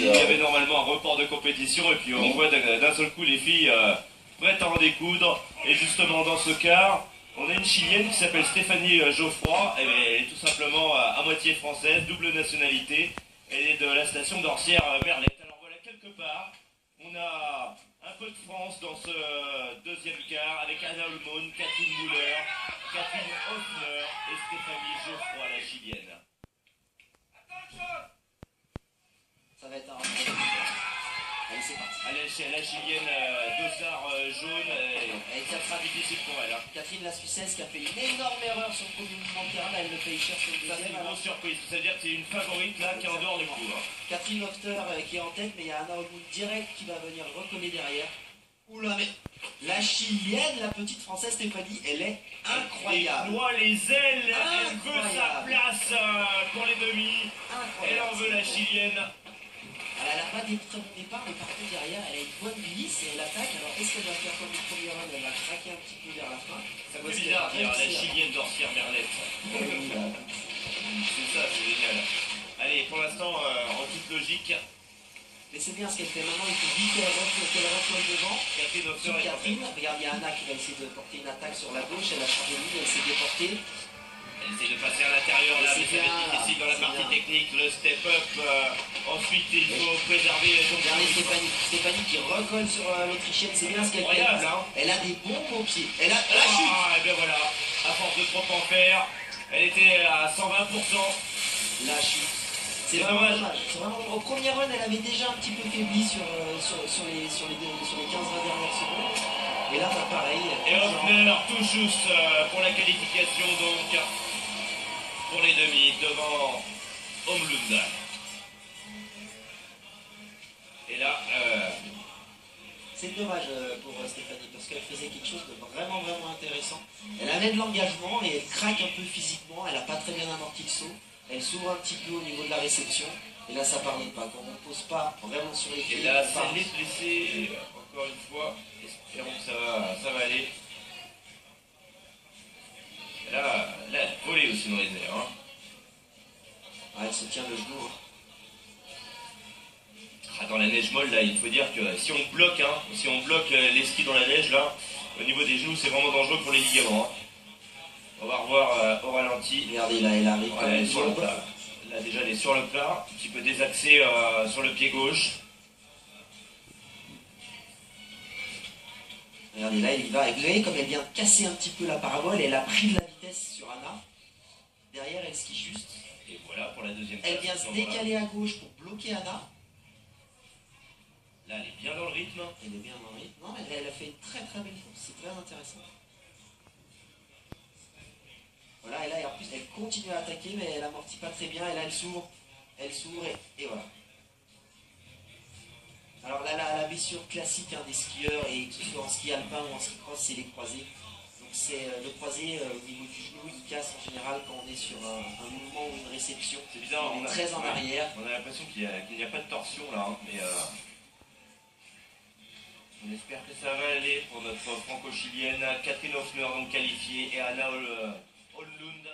Il y avait normalement un report de compétition et puis on voit d'un seul coup les filles prêtes à en découdre. Et justement dans ce quart, on a une Chilienne qui s'appelle Stéphanie Geoffroy. Elle est tout simplement à moitié française, double nationalité. Elle est de la station d'Orsières Merlette. Alors voilà, quelque part, on a un peu de France dans ce deuxième quart avec Anna Olmon, Catherine Muller, Catherine Hoffner et Stéphanie Geoffroy, la Chilienne. Ça va être un... Allez, c'est parti. Allez, chez la Chilienne, dossard jaune, et ça sera difficile pour elle. Hein. Catherine la Suissesse qui a fait une énorme erreur sur le premier mouvement de terrain, elle le paye cher sur le Ça, c'est deuxième. une grosse surprise. C'est-à-dire que c'est une favorite là qui est en dehors du coup. Hein. Catherine Hofter qui est en tête, mais il y a Anna Olmund direct qui va venir recoller derrière. Oula, mais la Chilienne, la petite française Stéphanie, elle est incroyable. Elle noie les ailes, elle veut sa Incroyable. place pour les demi. Elle en veut la Chilienne. Elle n'a pas des très bons départs, mais par contre derrière, elle a une bonne glisse et elle attaque. Alors est-ce qu'elle va faire comme le premier run? Elle va craquer un petit peu vers la fin. Ça fait bizarre, dire la Chilienne d'Orsières Merlette. C'est ça, c'est génial. Allez, pour l'instant, en toute logique, Mais c'est bien ce qu'elle fait maintenant, il faut vite qu'elle recolle devant. Catherine Hoffner est en Catherine, tête. regarde, il y a Anna qui va essayer de porter une attaque sur la gauche, elle a changé de ligne, elle s'est déportée. Elle essaie de passer à l'intérieur là, mais ça va être difficile dans la c'est partie bien. technique, le step-up. Ensuite, il faut préserver son Regardez Stéphanie qui recolle sur l'Autrichienne, c'est bien ce qu'elle fait. Incroyable, hein. Elle a des bons beaux pieds. Elle a la chute. Ah, et bien voilà, à force de trop en faire, elle était à 120%. La chute. C'est C'est vraiment dommage. dommage. C'est vraiment... Au premier run, elle avait déjà un petit peu faibli sur les 15-20 dernières secondes. Et là, bah, pareil. Et Hoffner tout juste pour la qualification donc pour les demi devant Omlund. Et là, C'est dommage pour Stéphanie parce qu'elle faisait quelque chose de vraiment intéressant. Elle avait de l'engagement et elle craque un peu physiquement. Elle n'a pas très bien amorti le saut. Elle s'ouvre un petit peu au niveau de la réception. Et là, ça pardonne pas. Quand on ne pose pas vraiment sur les pieds. et là, ça l'est blessé. Et encore une fois, espérons que ça va aller. Et là, elle volée aussi dans les airs. Hein. Ah, elle se tient le genou. Ah, dans la neige molle, là, il faut dire que si on bloque, les skis dans la neige, là, au niveau des genoux, c'est vraiment dangereux pour les ligaments. Hein. On va revoir au ralenti. Regardez, là, elle arrive Ouais, comme elle est une sur le bombe. plat. Là, déjà, elle est sur le plat, un petit peu désaxée sur le pied gauche. Regardez, là, il y va. Vous voyez comme elle vient de casser un petit peu la parabole. Elle a pris de la vitesse sur Anna. Derrière, elle skie juste. Et voilà pour la deuxième Elle place. vient se Donc, décaler à gauche pour bloquer Anna. voilà. Là, elle est bien dans le rythme. Elle est bien dans le rythme. Non, mais elle a fait une très belle course. C'est très intéressant. Voilà, et là, en plus, elle continue à attaquer, mais elle amortit pas très bien. Et là, elle s'ouvre. Elle s'ouvre et voilà. Alors là, la blessure classique des skieurs, et que ce soit en ski alpin ou en ski cross, c'est les croisés. Donc c'est le croisé au niveau du genou, il casse en général quand on est sur un mouvement ou une réception. C'est bizarre, on est très en arrière. On a l'impression qu'il n'y a pas de torsion là, hein, mais on espère que ça va aller pour notre franco-chilienne Catherine Hoffner, donc qualifiée, et Anna Olmund.